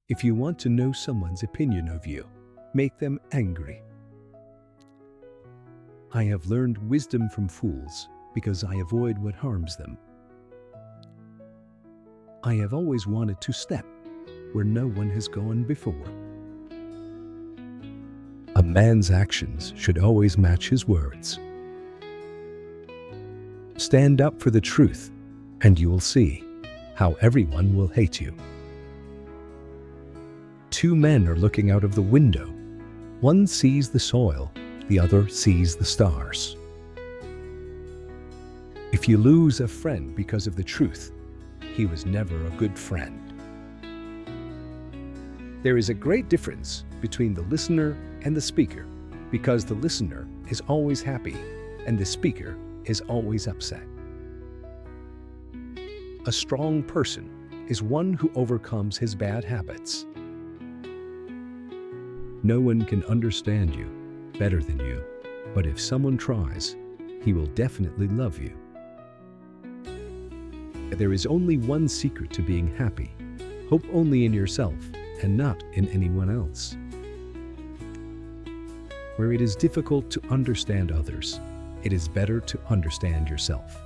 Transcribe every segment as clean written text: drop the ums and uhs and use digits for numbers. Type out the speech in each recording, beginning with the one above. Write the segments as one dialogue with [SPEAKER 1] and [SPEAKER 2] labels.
[SPEAKER 1] If you want to know someone's opinion of you, make them angry. I have learned wisdom from fools because I avoid what harms them. I have always wanted to step where no one has gone before. A man's actions should always match his words. Stand up for the truth, and you will see how everyone will hate you. Two men are looking out of the window. One sees the soil, the other sees the stars. If you lose a friend because of the truth, he was never a good friend. There is a great difference between the listener and the speaker, because the listener is always happy and the speaker is always upset. A strong person is one who overcomes his bad habits. No one can understand you better than you, but if someone tries, he will definitely love you. There is only one secret to being happy. Hope only in yourself and not in anyone else. Where it is difficult to understand others, it is better to understand yourself.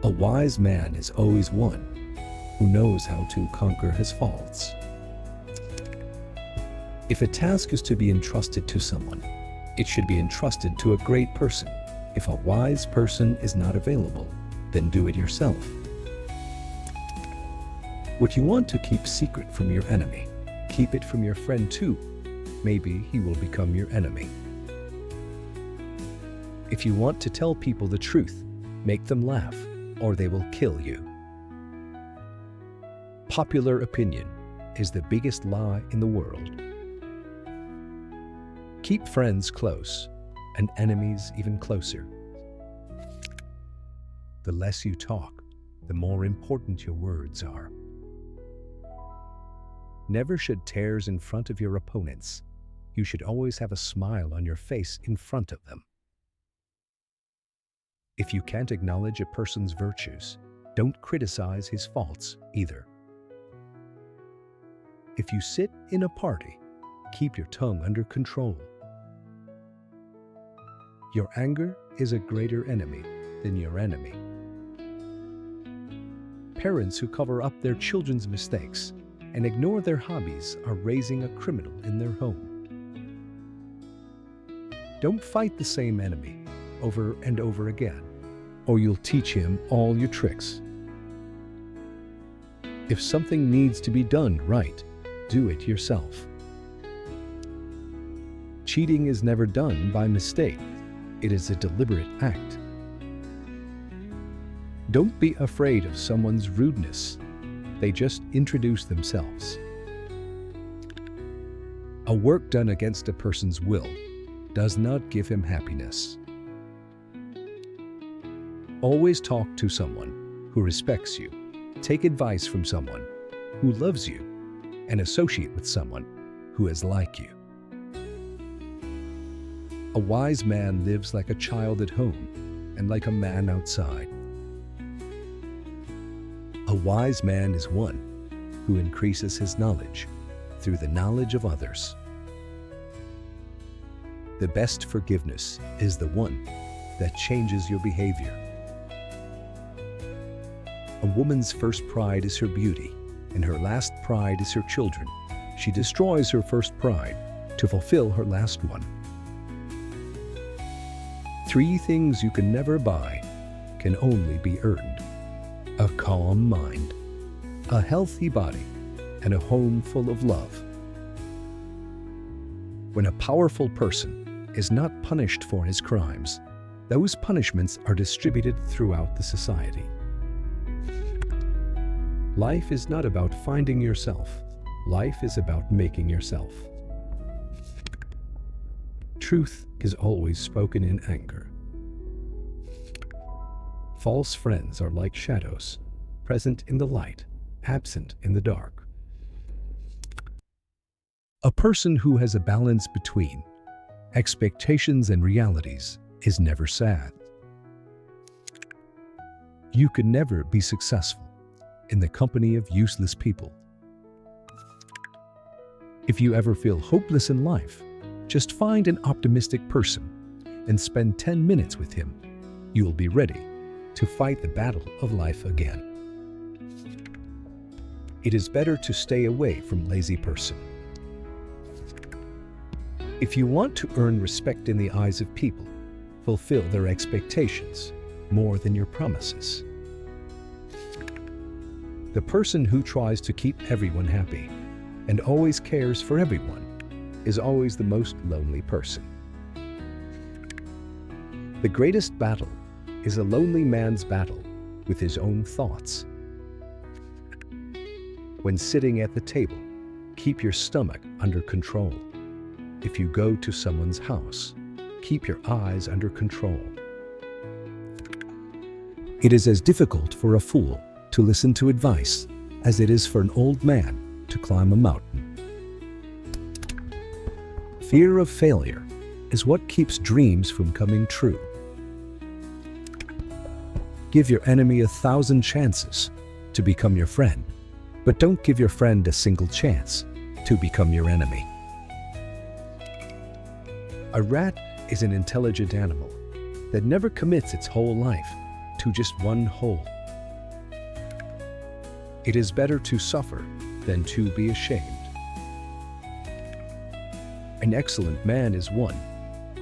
[SPEAKER 1] A wise man is always one who knows how to conquer his faults. If a task is to be entrusted to someone, it should be entrusted to a great person. If a wise person is not available, then do it yourself. What you want to keep secret from your enemy, keep it from your friend too. Maybe he will become your enemy. If you want to tell people the truth, make them laugh, or they will kill you. Popular opinion is the biggest lie in the world. Keep friends close and enemies even closer. The less you talk, the more important your words are. Never shed tears in front of your opponents. You should always have a smile on your face in front of them. If you can't acknowledge a person's virtues, don't criticize his faults either. If you sit in a party, keep your tongue under control. Your anger is a greater enemy than your enemy. Parents who cover up their children's mistakes and ignore their hobbies are raising a criminal in their home. Don't fight the same enemy over and over again, or you'll teach him all your tricks. If something needs to be done right, do it yourself. Cheating is never done by mistake. It is a deliberate act. Don't be afraid of someone's rudeness. They just introduce themselves. A work done against a person's will does not give him happiness. Always talk to someone who respects you. Take advice from someone who loves you, and associate with someone who is like you. A wise man lives like a child at home and like a man outside. A wise man is one who increases his knowledge through the knowledge of others. The best forgiveness is the one that changes your behavior. A woman's first pride is her beauty, and her last pride is her children. She destroys her first pride to fulfill her last one. 3 things you can never buy can only be earned: a calm mind, a healthy body, and a home full of love. When a powerful person is not punished for his crimes, those punishments are distributed throughout the society. Life is not about finding yourself. Life is about making yourself. Truth is always spoken in anger. False friends are like shadows, present in the light, absent in the dark. A person who has a balance between expectations and realities is never sad. You can never be successful in the company of useless people. If you ever feel hopeless in life, just find an optimistic person and spend 10 minutes with him. You'll be ready to fight the battle of life again. It is better to stay away from lazy person. If you want to earn respect in the eyes of people, fulfill their expectations more than your promises. The person who tries to keep everyone happy and always cares for everyone is always the most lonely person. The greatest battle is a lonely man's battle with his own thoughts. When sitting at the table, keep your stomach under control. If you go to someone's house, keep your eyes under control. It is as difficult for a fool to listen to advice as it is for an old man to climb a mountain. Fear of failure is what keeps dreams from coming true. Give your enemy 1,000 chances to become your friend, but don't give your friend a single chance to become your enemy. A rat is an intelligent animal that never commits its whole life to just one hole. It is better to suffer than to be ashamed. An excellent man is one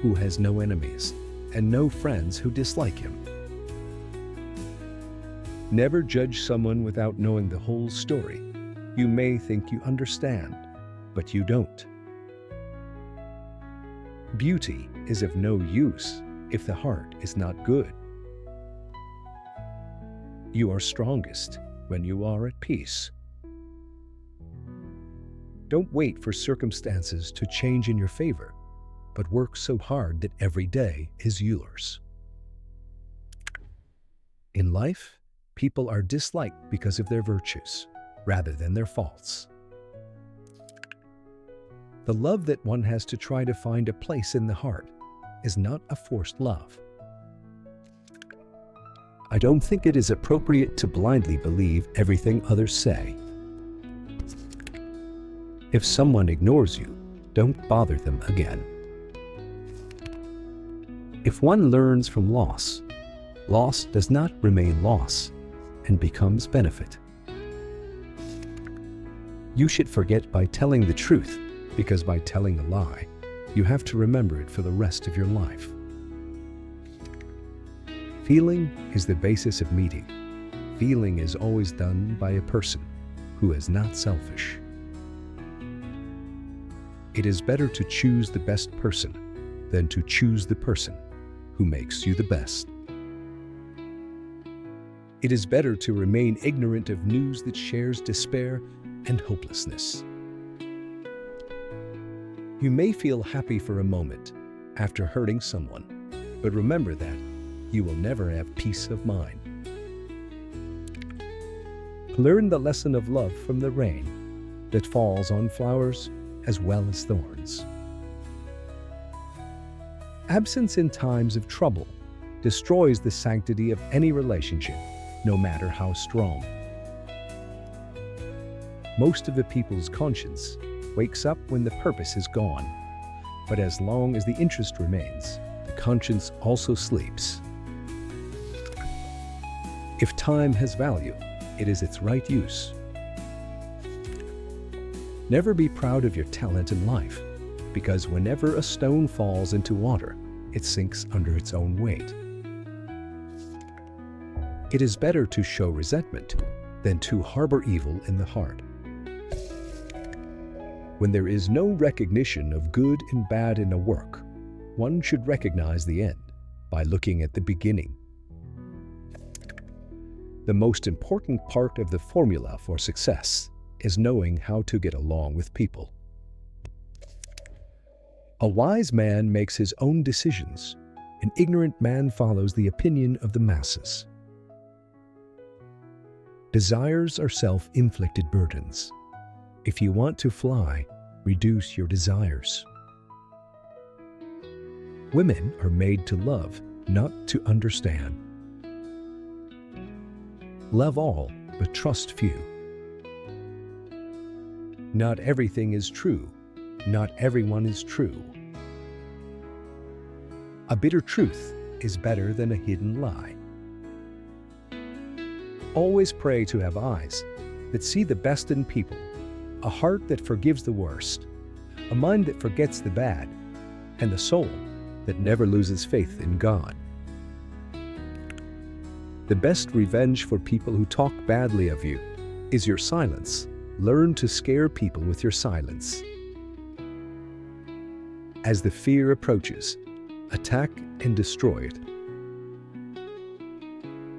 [SPEAKER 1] who has no enemies and no friends who dislike him. Never judge someone without knowing the whole story. You may think you understand, but you don't. Beauty is of no use if the heart is not good. You are strongest when you are at peace. Don't wait for circumstances to change in your favor, but work so hard that every day is yours. In life, people are disliked because of their virtues, rather than their faults. The love that one has to try to find a place in the heart is not a forced love. I don't think it is appropriate to blindly believe everything others say. If someone ignores you, don't bother them again. If one learns from loss, loss does not remain loss and becomes benefit. You should forget by telling the truth, because by telling a lie, you have to remember it for the rest of your life. Feeling is the basis of meeting. Feeling is always done by a person who is not selfish. It is better to choose the best person than to choose the person who makes you the best. It is better to remain ignorant of news that shares despair and hopelessness. You may feel happy for a moment after hurting someone, but remember that you will never have peace of mind. Learn the lesson of love from the rain that falls on flowers as well as thorns. Absence in times of trouble destroys the sanctity of any relationship, no matter how strong. Most of the people's conscience wakes up when the purpose is gone, but as long as the interest remains, the conscience also sleeps. If time has value, it is its right use. Never be proud of your talent in life, because whenever a stone falls into water, it sinks under its own weight. It is better to show resentment than to harbor evil in the heart. When there is no recognition of good and bad in a work, one should recognize the end by looking at the beginning. The most important part of the formula for success is knowing how to get along with people. A wise man makes his own decisions. An ignorant man follows the opinion of the masses. Desires are self-inflicted burdens. If you want to fly, reduce your desires. Women are made to love, not to understand. Love all, but trust few. Not everything is true Not everyone is true. A bitter truth is better than a hidden lie. Always pray to have eyes that see the best in people, a heart that forgives the worst, a mind that forgets the bad, and a soul that never loses faith in God. The best revenge for people who talk badly of you is your silence. Learn to scare people with your silence. As the fear approaches, attack and destroy it.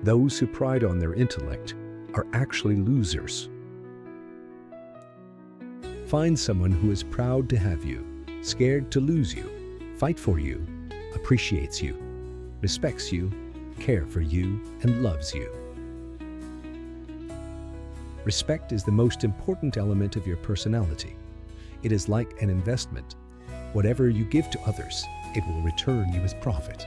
[SPEAKER 1] Those who pride on their intellect are actually losers. Find someone who is proud to have you, scared to lose you, fight for you, appreciates you, respects you, cares for you, and loves you. Respect is the most important element of your personality. It is like an investment. Whatever you give to others, it will return you with profit.